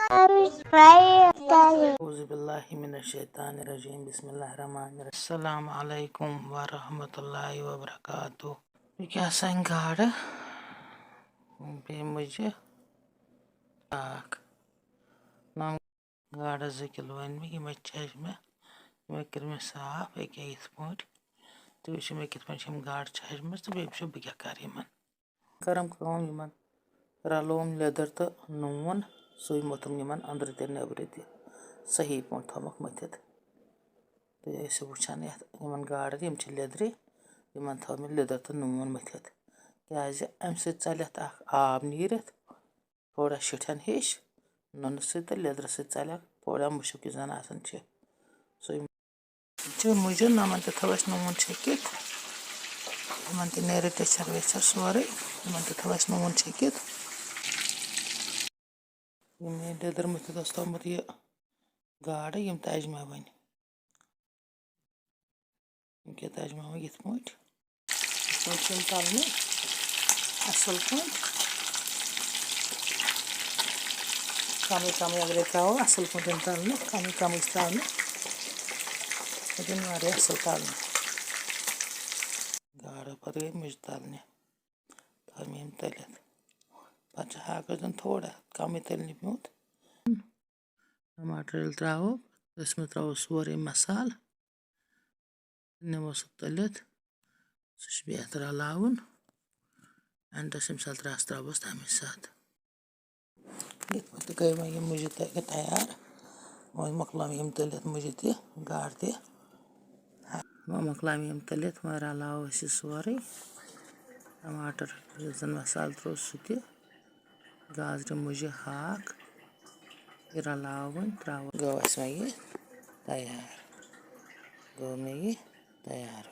औज़ुबिल्लाहिमिनश्शैतानिर्रजीम बिस्मिल्लाहिर्रहमानिर्रहीम अस्सलामु अलैकुम वरहमतुल्लाहि वबरकातुहू। क्या सन गाड़ बे मुझे आख नम गाड़ 2 किलो वन मे यम छज मे कर मे साफ अके इत पे तो मे कित गाड़ छजम तो बे बह क्या कर करम रलोम लेदर तो नून सू मोथम अंदर ते नबर ते सही पे थोमक मथित तो वुचान गाड़ लेदर थो मे लेदर तो नून मथित क्या अम चल आब नीर थोड़ा शिठन हिश नुन तो लेदर चल थोड़ा मुशक जन सू मुझे नमन तो थोस नून छकित इन नेर टेचर वेचर सोरे इन थोस नून छकित लेदर मथित थोमुत यह गाड़ तजमा वन क्या तजमा वन ये तलने असल पे कम कम अगर त्रो असल पे तलने कम कम तलने असल तलने गाड़ पे गई मुझ तलने थोम तलित पे हाकस दिन थोड़ा कम तलने पेत टमाटर त्रो त्रो सोरे मसाल नमो सह तलित सह बेहत रलावन एंडस रस त्रोस तमें साथ ये गई वह मुझे तैयार वह मकलाम तलित मुझे गाड़ वह मकलाम तलित वह रलाव सोरे टमाटर जन मसाल त्रो सह गाजर मुझे हाक यह रलावन त्रो गो वह यह तैयार गो मे यह तैयार।